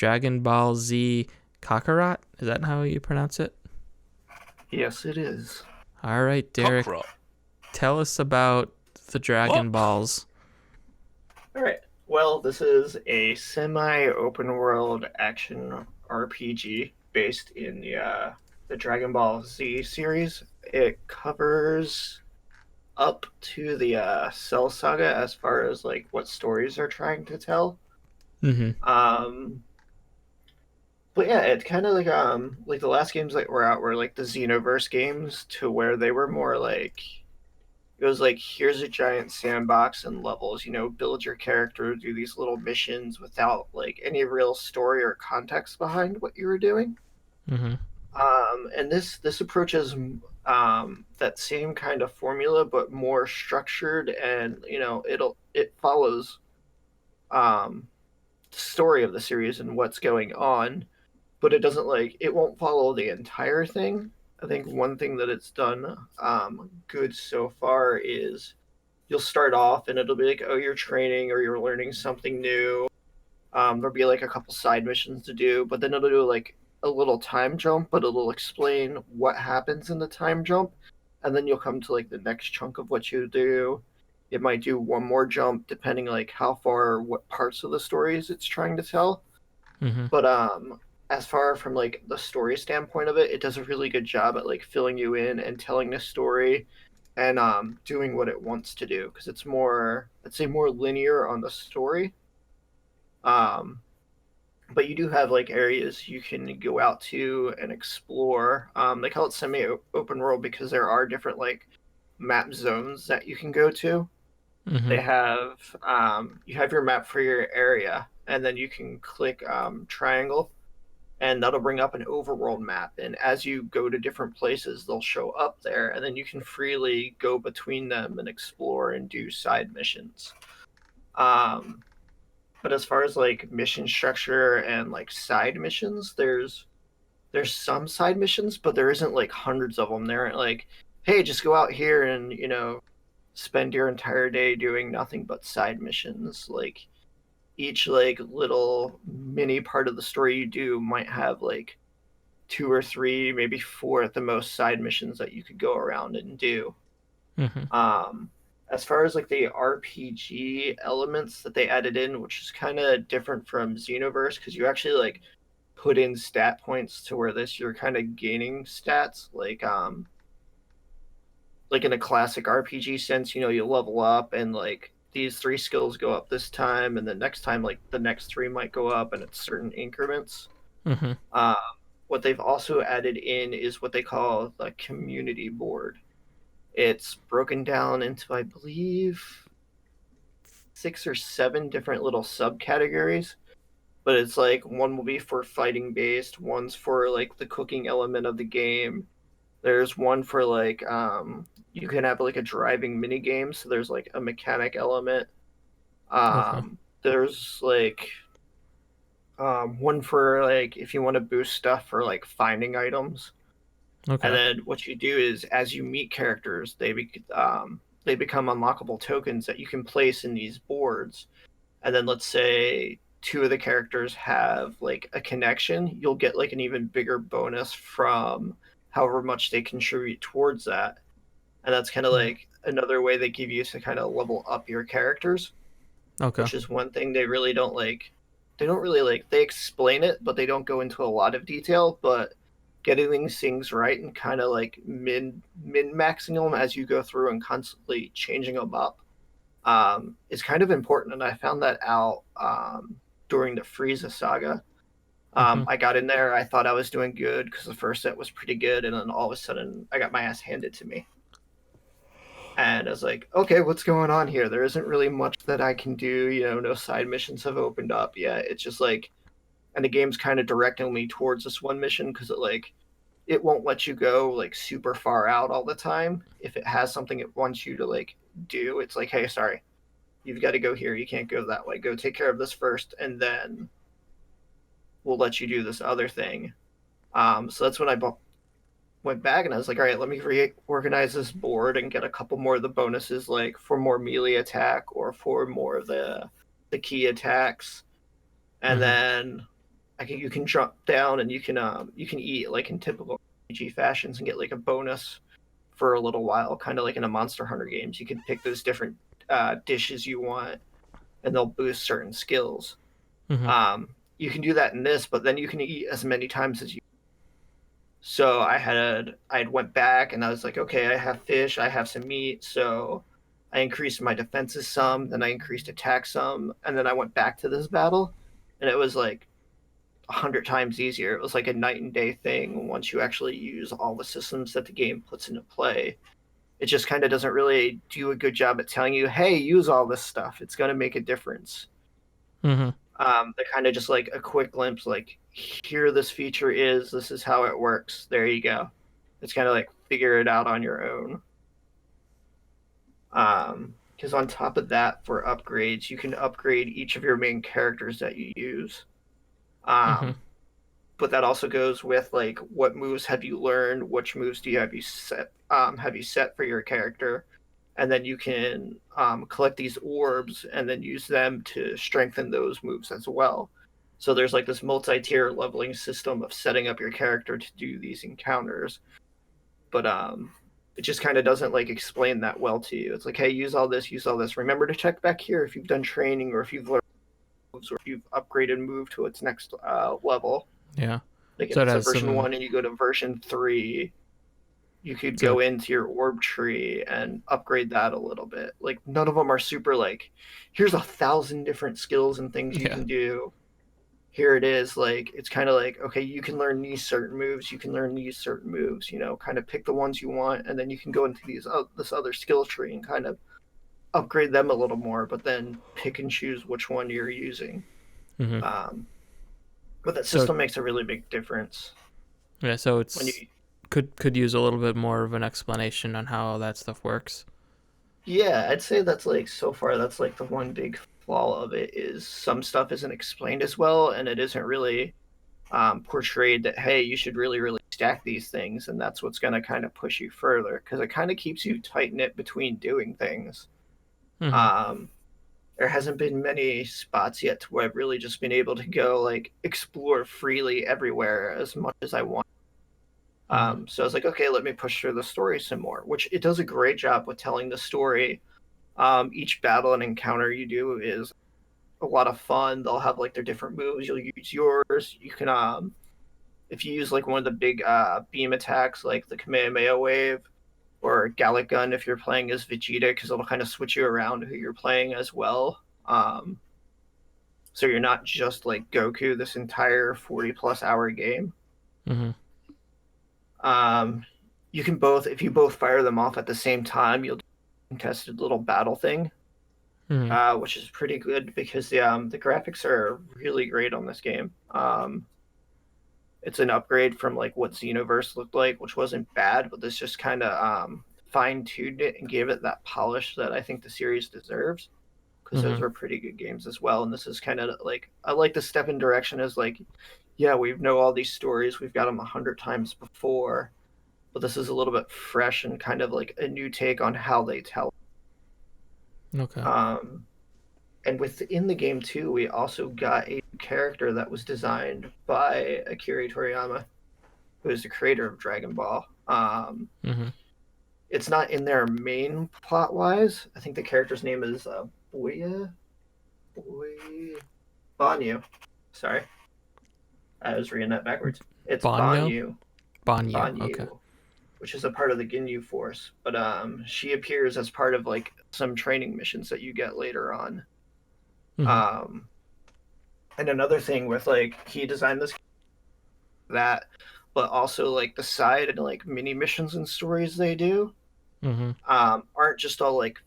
Dragon Ball Z Kakarot. Is that how you pronounce it? Yes, it is. All right, Derek, Kakarot. tell us about the What? Dragon Balls. All right. Well, this is a semi-open world action RPG based in the Dragon Ball Z series. It covers up to the Cell Saga as far as like what stories they're trying to tell. Mm-hmm. Um, but yeah, it's kind of like the last games that were out were like the Xenoverse games to where they were more like it was like here's a giant sandbox and levels, build your character, do these little missions without like any real story or context behind what you were doing. Mm-hmm. And this approaches that same kind of formula but more structured, and it follows um the story of the series and what's going on, but it won't follow the entire thing. I think one thing that it's done good so far is you'll start off and it'll be like, oh, you're training or you're learning something new. There'll be like a couple side missions to do, but then it'll do like a little time jump, but it'll explain what happens in the time jump, and then you'll come to like the next chunk of what you do. It might do one more jump depending like how far, what parts of the stories it's trying to tell. Mm-hmm. But as far from like the story standpoint of it, it does a really good job at like filling you in and telling the story and doing what it wants to do because it's more, I'd say, more linear on the story. Um, but you do have like areas you can go out to and explore. They call it semi-open world because there are different like map zones that you can go to. Mm-hmm. They have you have your map for your area, and then you can click triangle and that'll bring up an overworld map. And as you go to different places, they'll show up there, and then you can freely go between them and explore and do side missions. Um, but as far as like mission structure and like side missions, there's some side missions, but there isn't like hundreds of them. There aren't like, hey, just go out here and spend your entire day doing nothing but side missions. Like each like little mini part of the story you do might have like two or three, maybe four at the most side missions that you could go around and do. Mm-hmm. Um, as far as like the RPG elements that they added in, which is kind of different from Xenoverse, because you actually like put in stat points to where this you're kind of gaining stats like in a classic RPG sense, you level up and like these three skills go up this time, and the next time like the next three might go up, and it's certain increments. Mm-hmm. Um, what they've also added in is what they call the community board. It's broken down into, I believe, six or seven different little subcategories. But it's like one will be for fighting based, one's for like the cooking element of the game. There's one for like you can have like a driving mini game, so there's like a mechanic element. Okay. There's like one for like if you want to boost stuff for like finding items. And Okay. then what you do is as you meet characters, they become unlockable tokens that you can place in these boards. And then let's say two of the characters have like a connection, you'll get like an even bigger bonus from however much they contribute towards that. And that's kind of Mm. like another way they give you to kind of level up your characters, Okay. which is one thing they really don't like. They don't really like, they explain it, but they don't go into a lot of detail. But getting these things right and kind of like min maxing them as you go through and constantly changing them up is kind of important. And I found that out during the Frieza saga. Mm-hmm. I got in there, I thought I was doing good because the first set was pretty good, and then all of a sudden I got my ass handed to me. And I was like, okay, what's going on here? There isn't really much that I can do. No side missions have opened up yet. It's just like, and the game's kind of directing me towards this one mission because it won't let you go like super far out all the time. If it has something it wants you to like do, it's like, hey, sorry, you've got to go here. You can't go that way. Go take care of this first, and then we'll let you do this other thing. So that's when I went back and I was like, all right, let me reorganize this board and get a couple more of the bonuses, like for more melee attack or for more of the key attacks. And Mm-hmm. then you can jump down and you can eat like in typical RPG fashions and get like a bonus for a little while, kind of like in a Monster Hunter games. You can pick those different dishes you want, and they'll boost certain skills. Mm-hmm. You can do that in this, but then you can eat as many times as you. So I had went back and I was like, okay, I have fish, I have some meat, so I increased my defenses some, then I increased attack some, and then I went back to this battle, and it was like 100 times easier. It was like a night and day thing once you actually use all the systems that the game puts into play. It just kind of doesn't really do a good job at telling you, hey, use all this stuff. It's going to make a difference. Mm-hmm. They're kind of just like a quick glimpse, like, here this feature is, this is how it works. There you go. It's kind of like figure it out on your own. Because on top of that, for upgrades, you can upgrade each of your main characters that you use. Mm-hmm. But that also goes with like what moves have you learned, which moves do you have you set for your character, and then you can collect these orbs and then use them to strengthen those moves as well. So there's like this multi-tier leveling system of setting up your character to do these encounters, but it just kind of doesn't like explain that well to you. It's like, hey, use all this, use all this. Remember to check back here if you've done training or if you've learned moves or if you've upgraded move to its next level. Yeah. Like if So it it's a has version some. 1 and you go to version 3, you could So go into your orb tree and upgrade that a little bit. Like none of them are super like, here's 1,000 different skills and things you yeah. can do. Here it is. Like it's kind of like, okay, you can learn these certain moves, you can learn these certain moves. You know, kind of pick the ones you want, and then you can go into this other skill tree and kind of upgrade them a little more. But then pick and choose which one you're using. Mm-hmm. Um, but that So system makes a really big difference yeah. So when you. it's could use a little bit more of an explanation on how that stuff works. Yeah, I'd say that's like so far that's like the one big flaw of it is some stuff isn't explained as well, and it isn't really portrayed that hey, you should really stack these things, and that's what's going to kind of push you further because it kind of keeps you tight knit between doing things. Mm-hmm. Um, there hasn't been many spots yet to where I've really just been able to go like explore freely everywhere as much as I want. Mm-hmm. So I was like, okay, let me push through the story some more, which it does a great job with telling the story. Each battle and encounter you do is a lot of fun. They'll have like their different moves. You'll use yours. You can if you use like one of the big beam attacks, like the Kamehameha wave or Gallic gun, if you're playing as Vegeta, because it'll kind of switch you around who you're playing as well. So you're not just like Goku this entire 40+ hour game. Mm-hmm. Um, you can both, if you both fire them off at the same time, you'll do a contested little battle thing, Mm-hmm. which is pretty good because the graphics are really great on this game. It's an upgrade from like what Xenoverse looked like, which wasn't bad, but this just kind of fine tuned it and gave it that polish that I think the series deserves. Because those Mm-hmm. were pretty good games as well, and this is kind of like I like the step in direction as like, yeah, we know all these stories, we've got them 100 times before, but this is a little bit fresh and kind of like a new take on how they tell. Okay. Um, and within the game too, we also got a character that was designed by Akira Toriyama, who is the creator of Dragon Ball. Mm-hmm. It's not in there main plot wise. I think the character's name is Boy Banyu. Sorry, I was reading that backwards. It's Banyo. Banyo. Okay. Banyu, which is a part of the Ginyu Force. But she appears as part of like some training missions that you get later on. Mm-hmm. Um, and another thing with like he designed this that, but also like the side and like mini missions and stories they do Mm-hmm. aren't just all like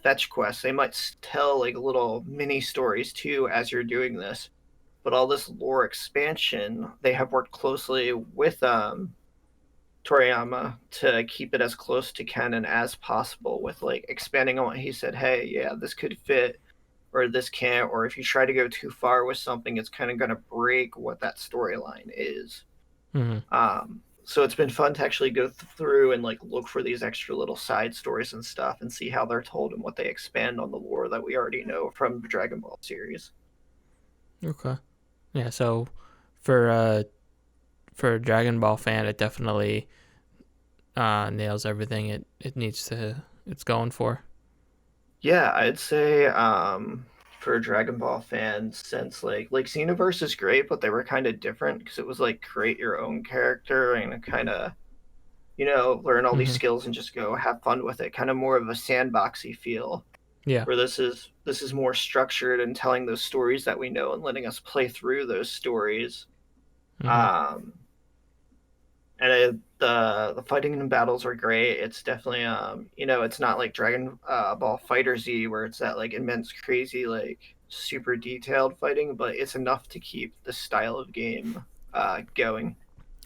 fetch quests. They might tell like little mini stories too as you're doing this. But all this lore expansion, they have worked closely with Toriyama to keep it as close to canon as possible with like expanding on what he said. Hey, yeah, this could fit or this can't, or if you try to go too far with something, it's kind of going to break what that storyline is. Mm-hmm. So it's been fun to actually go through and like look for these extra little side stories and stuff and see how they're told and what they expand on the lore that we already know from the Dragon Ball series. Okay. Yeah, so for uh for a Dragon Ball fan, it definitely nails everything it needs to it's going for. Yeah, I'd say for Dragon Ball fans, since like Xenoverse is great, but they were kind of different because it was like create your own character and kind of learn all these Mhm. skills and just go have fun with it. Kind of more of a sandboxy feel. Yeah. Where this is more structured and telling those stories that we know and letting us play through those stories. Mhm. Um, and the fighting and battles are great. It's definitely it's not like Dragon Ball Fighter Z where it's that like immense, crazy, like super detailed fighting, but it's enough to keep the style of game going.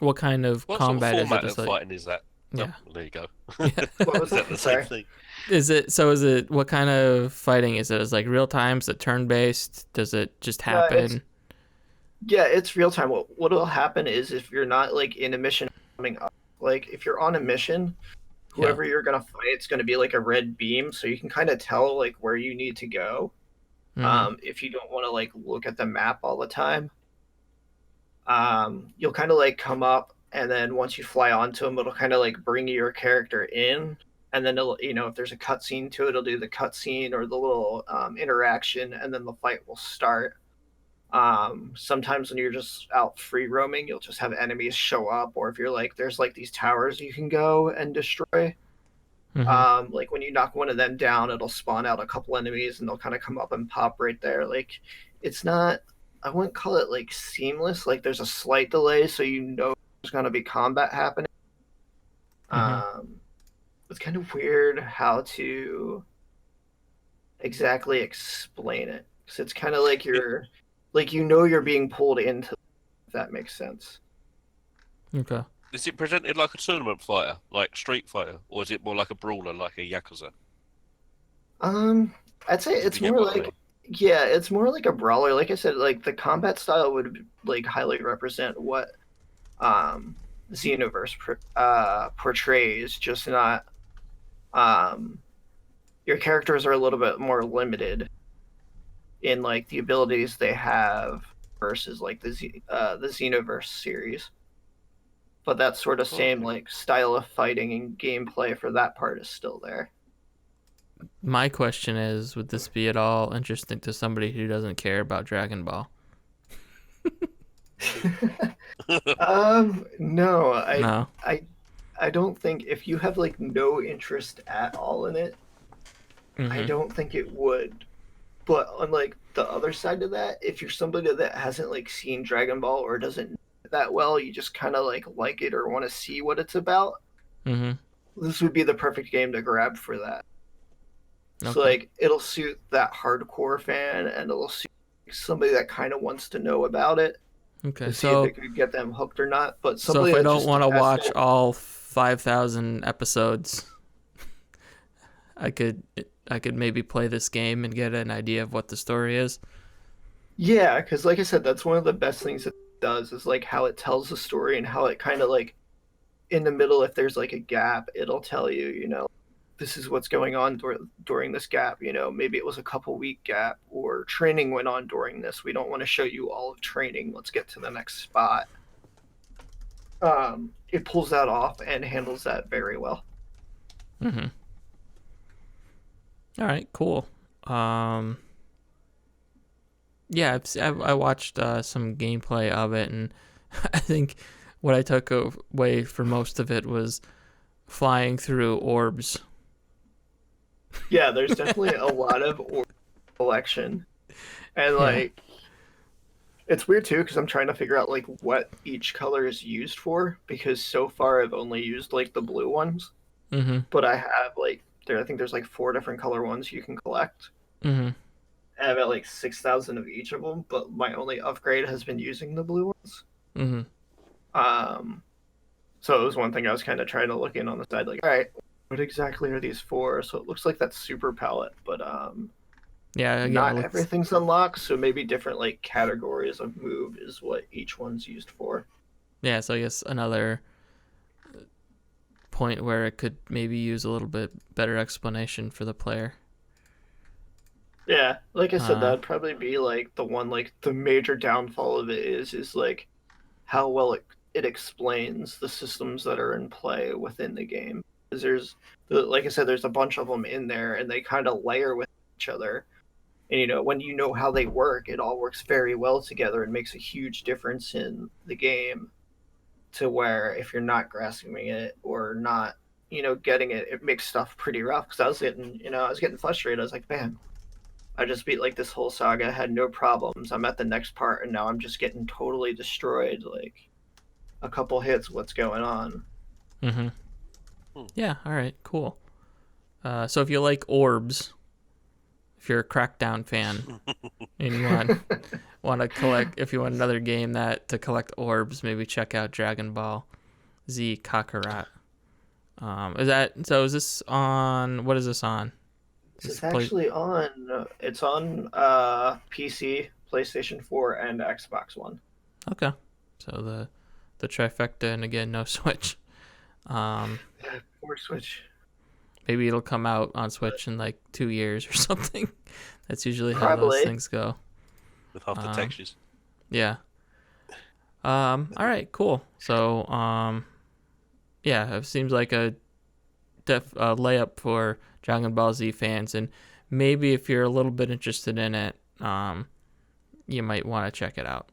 What kind of What sort of combat is it? format Is of like fighting is that? Oh, yeah. there you go. Yeah. What was Is that that? the same Sorry. thing? Is it what kind of fighting is it? Is it like real time? Is it turn based? Does it just No, it's happen? yeah, it's real time. What'll happen is if you're not like in a mission coming up, like if you're on a mission, Yeah. whoever you're gonna fight, it's gonna be like a red beam, so you can kind of tell like where you need to go. Mhm. If you don't want to like look at the map all the time, you'll kind of like come up, and then once you fly onto them, it'll kind of like bring your character in, and then it'll if there's a cutscene to it, it'll do the cutscene or the little interaction, and then the fight will start. Sometimes when you're just out free roaming, you'll just have enemies show up, or if you're like there's like these towers you can go and destroy. Mhm. Like when you knock one of them down, it'll spawn out a couple enemies and they'll kind of come up and pop right there. Like it's not, I wouldn't call it like seamless. Like there's a slight delay, so there's gonna be combat happening. Mhm. Um, it's kind of weird how to exactly explain it because it's kind of like It, you're being pulled into. If that makes sense. Okay. is it presented like a tournament fighter, like Street Fighter, or is it more like a brawler, like a Yakuza? Um, I'd say If it's you get more what I like mean. yeah, it's more like a brawler. Like I said, like the combat style would like highly represent what um Xenoverse portrays, just not um your characters are a little bit more limited in like the abilities they have versus like the Xenoverse series. But that sort of same Okay. like style of fighting and gameplay for that part is still there. My question is, would this be at all interesting to somebody who doesn't care about Dragon Ball? No, No. I I don't think if you have like no interest at all in it, I Mhm. don't think it would. But on like the other side of that, if you're somebody that hasn't like seen Dragon Ball or doesn't know it that well, you just kind of like it or want to see what it's about, Mhm. this would be the perfect game to grab for that. So Okay. like it'll suit that hardcore fan and it'll suit somebody that kind of wants to know about it Okay. to see if So it could get them hooked or not. But so somebody if I that don't just want to has watch no. all 5,000 episodes, I could I could maybe play this game and get an idea of what the story is. Yeah, because like I said, that's one of the best things it does is like how it tells the story and how it kind of like in the middle, if there's like a gap, it'll tell you, this is what's going on during this gap. Maybe it was a couple-week gap or training went on during this. We don't want to show you all of training. Let's get to the next spot. It pulls that off and handles that very well. Mhm. All right. Cool. Um. Yeah, I watched some gameplay of it, and I think what I took away for most of it was flying through orbs. Yeah, there's definitely a lot of collection, and Yeah. like it's weird too because I'm trying to figure out like what each color is used for because so far I've only used like the blue ones, Mhm. but I have like I think there's like four different color ones you can collect. Mhm. I have at like 6,000 of each of them, but my only upgrade has been using the blue ones. Mhm. Um, so it was one thing I was kind of trying to look in on the side, like, all right, what exactly are these for? So it looks like that's super palette, but Yeah. Again, it not looks. everything's unlocked. So maybe different like categories of move is what each one's used for. Yeah. So I guess another point where it could maybe use a little bit better explanation for the player. Yeah, like I said, Uh, that'd probably be like the one, like the major downfall of it is like how well it explains the systems that are in play within the game. Because like I said, there's a bunch of them in there, and they kind of layer with each other. And when you know how they work, it all works very well together and makes a huge difference in the game. To where if you're not grasping it or not, getting it, it makes stuff pretty rough. Because I was getting frustrated. I was like, man, I just beat like this whole saga, had no problems. I'm at the next part, and now I'm just getting totally destroyed. Like a couple hits, what's going on? mm-hmm. Hmm. Yeah. All right. Cool. So if you like orbs, if you're a Crackdown fan and you want to collect, if you want another game to collect orbs, maybe check out Dragon Ball Z Kakarot. Is this on? What is this on? It's actually on. It's on PC, PlayStation 4, and Xbox One. Okay, so the trifecta, and again, no Switch. Yeah, or Switch. Maybe it'll come out on Switch in like 2 years or something. That's usually how Probably. those things go. With half the textures. Yeah. All right, cool. So, yeah, it seems like a layup for Dragon Ball Z fans, and maybe if you're a little bit interested in it, you might want to check it out.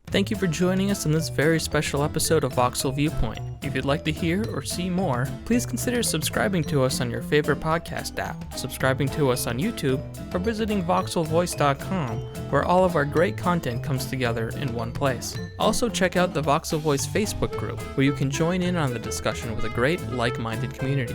Thank you for joining us in this very special episode of Voxel Viewpoint. If you'd like to hear or see more, please consider subscribing to us on your favorite podcast app, subscribing to us on YouTube, or visiting voxelvoice.com, where all of our great content comes together in one place. Also check out the Voxel Voice Facebook group, where you can join in on the discussion with a great, like-minded community.